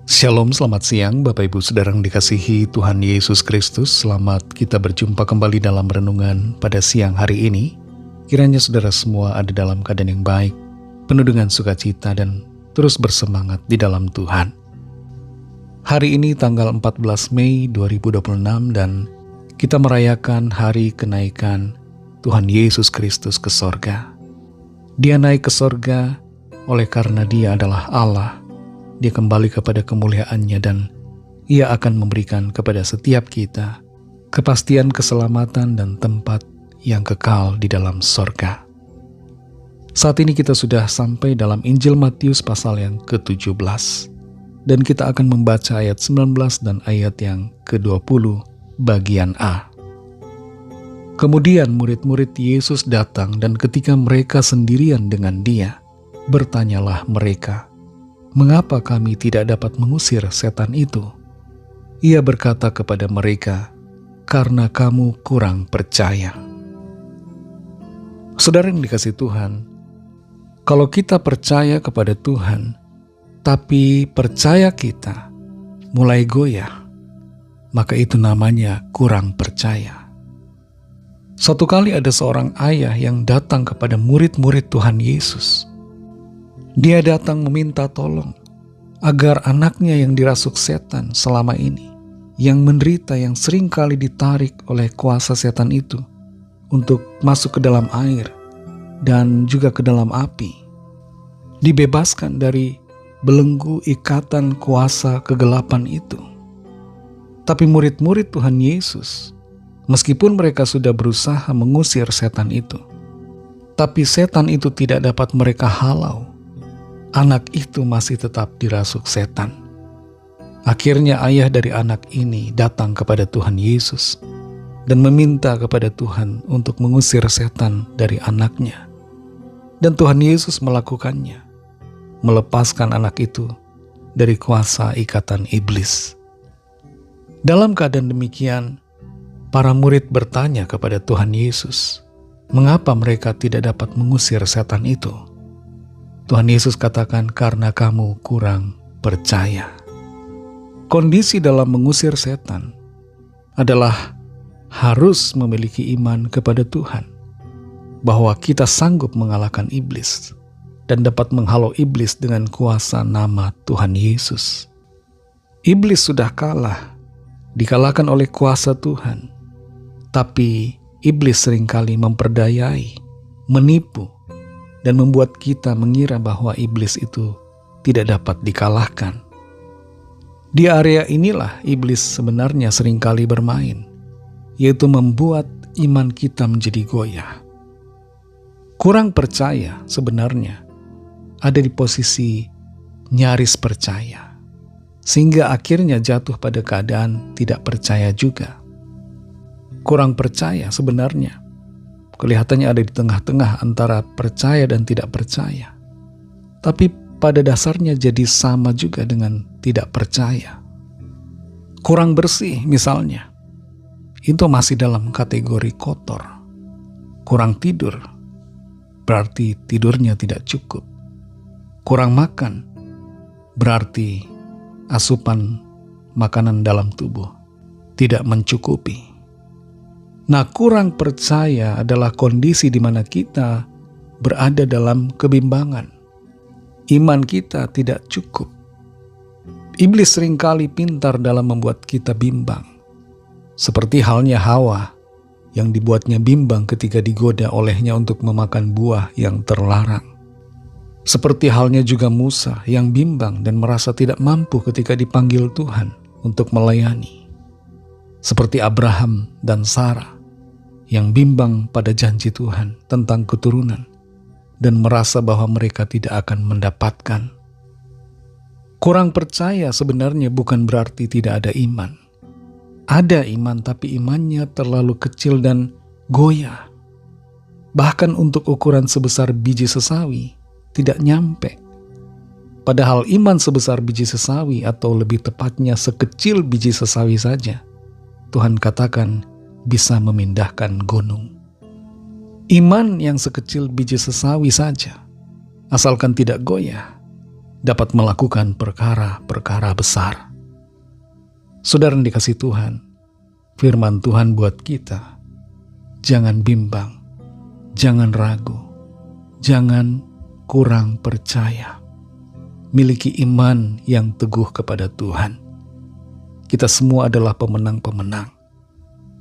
Shalom, selamat siang Bapak Ibu Saudara yang dikasihi Tuhan Yesus Kristus. Selamat kita berjumpa kembali dalam renungan pada siang hari ini. Kiranya saudara semua ada dalam keadaan yang baik, penuh dengan sukacita dan terus bersemangat di dalam Tuhan. Hari ini tanggal 14 Mei 2026 dan kita merayakan hari kenaikan Tuhan Yesus Kristus ke sorga. Dia naik ke sorga oleh karena Dia adalah Allah. Dia kembali kepada kemuliaannya dan Ia akan memberikan kepada setiap kita kepastian keselamatan dan tempat yang kekal di dalam sorga. Saat ini kita sudah sampai dalam Injil Matius pasal yang ke-17 dan kita akan membaca ayat 19 dan ayat yang ke-20 bagian A. Kemudian murid-murid Yesus datang dan ketika mereka sendirian dengan Dia, bertanyalah mereka, "Mengapa kami tidak dapat mengusir setan itu?" Ia berkata kepada mereka, "Karena kamu kurang percaya." Saudara yang dikasihi Tuhan, kalau kita percaya kepada Tuhan, tapi percaya kita mulai goyah, maka itu namanya kurang percaya. Suatu kali ada seorang ayah yang datang kepada murid-murid Tuhan Yesus. Dia datang meminta tolong agar anaknya yang dirasuk setan selama ini, yang menderita, yang sering kali ditarik oleh kuasa setan itu untuk masuk ke dalam air dan juga ke dalam api, dibebaskan dari belenggu ikatan kuasa kegelapan itu. Tapi murid-murid Tuhan Yesus, meskipun mereka sudah berusaha mengusir setan itu, tapi setan itu tidak dapat mereka halau. Anak itu masih tetap dirasuk setan. Akhirnya ayah dari anak ini datang kepada Tuhan Yesus dan meminta kepada Tuhan untuk mengusir setan dari anaknya. Dan Tuhan Yesus melakukannya, melepaskan anak itu dari kuasa ikatan iblis. Dalam keadaan demikian, para murid bertanya kepada Tuhan Yesus, mengapa mereka tidak dapat mengusir setan itu? Tuhan Yesus katakan, "Karena kamu kurang percaya." Kondisi dalam mengusir setan adalah harus memiliki iman kepada Tuhan, bahwa kita sanggup mengalahkan iblis dan dapat menghalau iblis dengan kuasa nama Tuhan Yesus. Iblis sudah kalah, dikalahkan oleh kuasa Tuhan. Tapi iblis seringkali memperdayai, menipu, dan membuat kita mengira bahwa iblis itu tidak dapat dikalahkan. Di area inilah iblis sebenarnya seringkali bermain, yaitu membuat iman kita menjadi goyah. Kurang percaya sebenarnya ada di posisi nyaris percaya, sehingga akhirnya jatuh pada keadaan tidak percaya juga. Kurang percaya sebenarnya kelihatannya ada di tengah-tengah antara percaya dan tidak percaya. Tapi pada dasarnya jadi sama juga dengan tidak percaya. Kurang bersih misalnya, itu masih dalam kategori kotor. Kurang tidur, berarti tidurnya tidak cukup. Kurang makan, berarti asupan makanan dalam tubuh tidak mencukupi. Nah, kurang percaya adalah kondisi di mana kita berada dalam kebimbangan. Iman kita tidak cukup. Iblis seringkali pintar dalam membuat kita bimbang. Seperti halnya Hawa yang dibuatnya bimbang ketika digoda olehnya untuk memakan buah yang terlarang. Seperti halnya juga Musa yang bimbang dan merasa tidak mampu ketika dipanggil Tuhan untuk melayani. Seperti Abraham dan Sarah yang bimbang pada janji Tuhan tentang keturunan dan merasa bahwa mereka tidak akan mendapatkan. Kurang percaya sebenarnya bukan berarti tidak ada iman. Ada iman, tapi imannya terlalu kecil dan goyah. Bahkan untuk ukuran sebesar biji sesawi tidak nyampe. Padahal iman sebesar biji sesawi, atau lebih tepatnya sekecil biji sesawi saja, Tuhan katakan bisa memindahkan gunung. Iman yang sekecil biji sesawi saja, asalkan tidak goyah, dapat melakukan perkara-perkara besar. Saudara yang dikasihi Tuhan, firman Tuhan buat kita, jangan bimbang, jangan ragu, jangan kurang percaya. Miliki iman yang teguh kepada Tuhan. Kita semua adalah pemenang-pemenang.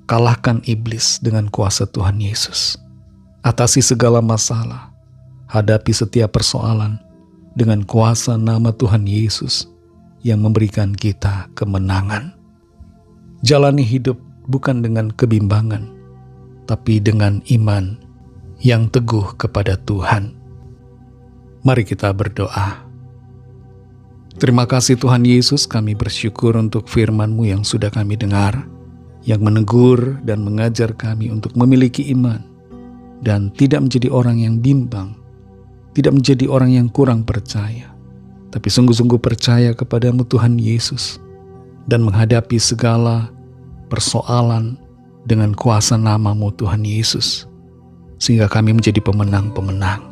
Kalahkan iblis dengan kuasa Tuhan Yesus. Atasi segala masalah. Hadapi setiap persoalan dengan kuasa nama Tuhan Yesus yang memberikan kita kemenangan. Jalani hidup bukan dengan kebimbangan, tapi dengan iman yang teguh kepada Tuhan. Mari kita berdoa. Terima kasih Tuhan Yesus, kami bersyukur untuk firman-Mu yang sudah kami dengar, yang menegur dan mengajar kami untuk memiliki iman, dan tidak menjadi orang yang bimbang, tidak menjadi orang yang kurang percaya, tapi sungguh-sungguh percaya kepadamu Tuhan Yesus, dan menghadapi segala persoalan dengan kuasa nama-Mu Tuhan Yesus, sehingga kami menjadi pemenang-pemenang.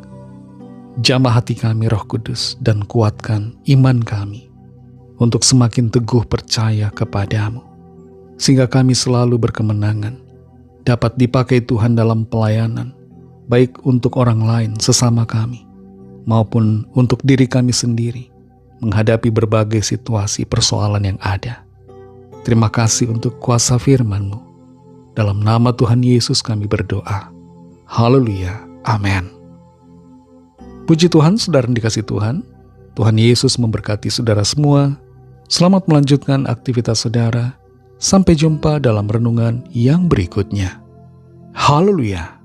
Jamah hati kami Roh Kudus dan kuatkan iman kami untuk semakin teguh percaya kepadamu, sehingga kami selalu berkemenangan, dapat dipakai Tuhan dalam pelayanan, baik untuk orang lain sesama kami, maupun untuk diri kami sendiri, menghadapi berbagai situasi persoalan yang ada. Terima kasih untuk kuasa firman-Mu. Dalam nama Tuhan Yesus kami berdoa. Haleluya. Amin. Puji Tuhan, saudara yang dikasihi Tuhan. Tuhan Yesus memberkati saudara semua. Selamat melanjutkan aktivitas saudara. Sampai jumpa dalam renungan yang berikutnya. Haleluya.